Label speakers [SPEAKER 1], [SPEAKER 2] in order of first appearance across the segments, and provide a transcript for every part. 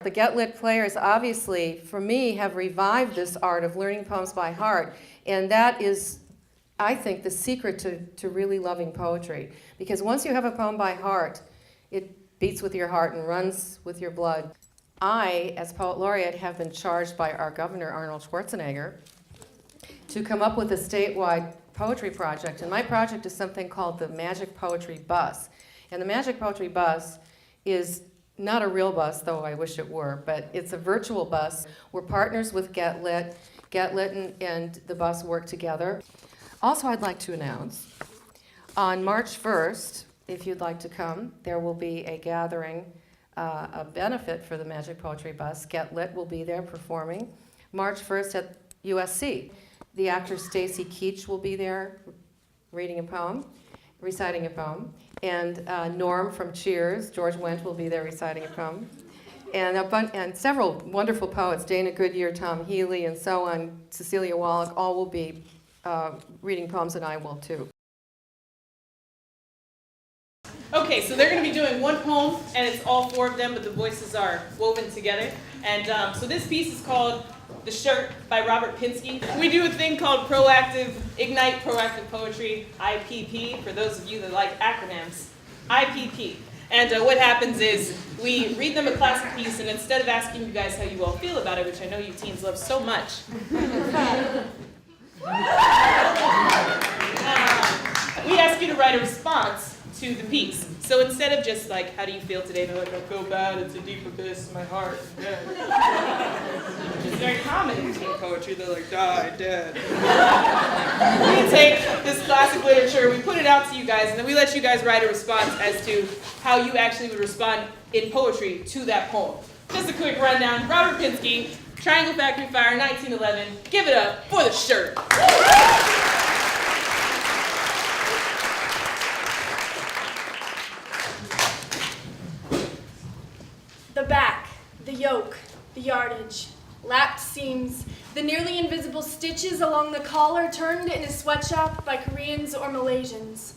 [SPEAKER 1] The Get Lit players obviously, for me, have revived this art of learning poems by heart, and that is, I think, the secret to really loving poetry. Because once you have a poem by heart, it beats with your heart and runs with your blood. I, as Poet Laureate, have been charged by our governor, Arnold Schwarzenegger, to come up with a statewide poetry project. And my project is something called the Magic Poetry Bus. And the Magic Poetry Bus is not a real bus, though I wish it were, but it's a virtual bus. We're partners with Get Lit. Get Lit and the bus work together. Also, I'd like to announce, on March 1st, if you'd like to come, there will be a gathering, a benefit for the Magic Poetry Bus. Get Lit will be there performing March 1st at USC. The actor Stacy Keach will be there reading a poem, reciting a poem. And Norm from Cheers, George Wendt, will be there reciting a poem. And several wonderful poets, Dana Goodyear, Tom Healy, and so on, Cecilia Wallach, all will be reading poems, and I will too.
[SPEAKER 2] Okay, so they're going to be doing one poem, and it's all four of them, but the voices are woven together. And so this piece is called The Shirt by Robert Pinsky. We do a thing called Ignite Proactive Poetry, IPP, for those of you that like acronyms, IPP. And what happens is we read them a classic piece, and instead of asking you guys how you all feel about it, which I know you teens love so much, we ask you to write a response to the piece. So instead of just like, how do you feel today? They're like, I feel bad, it's a deep abyss in my heart. Which is very common in teen poetry. They're like, die, dead. We take this classic literature, we put it out to you guys, and then we let you guys write a response as to how you actually would respond in poetry to that poem. Just a quick rundown. Robert Pinsky, Triangle Factory Fire, 1911. Give it up for The Shirt.
[SPEAKER 3] The back, the yoke, the yardage, lapped seams, the nearly invisible stitches along the collar turned in a sweatshop by Koreans or Malaysians,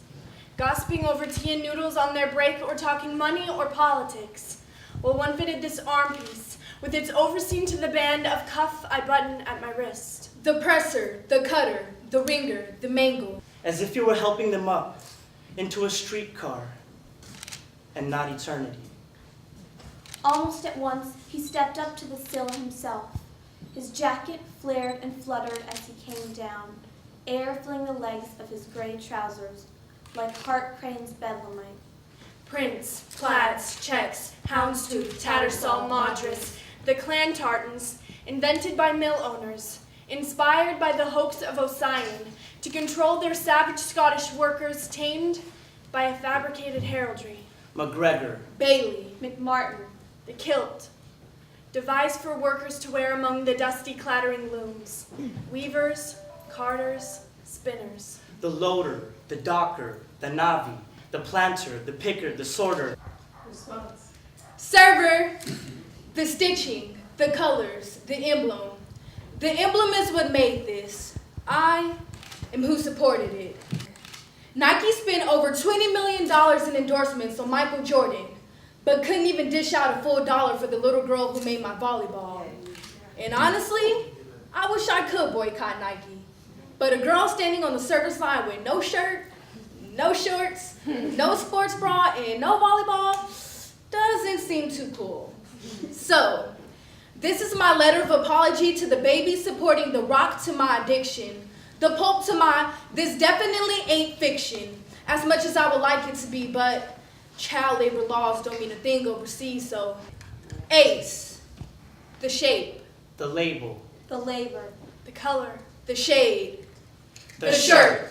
[SPEAKER 3] gossiping over tea and noodles on their break or talking money or politics, while one fitted this arm piece with its overseam to the band of cuff I button at my wrist. The presser, the cutter, the ringer, the mangle.
[SPEAKER 4] As if you were helping them up into a streetcar and not eternity.
[SPEAKER 5] Almost at once, he stepped up to the sill himself. His jacket flared and fluttered as he came down, air filling the legs of his gray trousers, like Hart Crane's bedlamite.
[SPEAKER 3] Prints, plaids, checks, houndstooth, tattersall, madras, the clan tartans, invented by mill owners, inspired by the hoax of Ossian, to control their savage Scottish workers tamed by a fabricated heraldry.
[SPEAKER 4] McGregor,
[SPEAKER 3] Bailey,
[SPEAKER 5] McMartin,
[SPEAKER 3] the kilt, devised for workers to wear among the dusty clattering looms. Weavers, carders, spinners.
[SPEAKER 4] the loader, the docker, the navvy, the planter, the picker, the sorter.
[SPEAKER 2] Response.
[SPEAKER 3] Server, the stitching, the colors, the emblem. The emblem is what made this. I am who supported it. Nike spent over $20 million in endorsements on Michael Jordan, but couldn't even dish out a full dollar for the little girl who made my volleyball. And honestly, I wish I could boycott Nike. But a girl standing on the service line with no shirt, no shorts, no sports bra, and no volleyball doesn't seem too cool. So, this is my letter of apology to the baby supporting the rock to my addiction, the pulp to my this definitely ain't fiction, as much as I would like it to be, but child labor laws don't mean a thing overseas, so ace, the shape,
[SPEAKER 4] The label,
[SPEAKER 5] the labor,
[SPEAKER 3] the color, the shade,
[SPEAKER 4] the
[SPEAKER 3] shirt.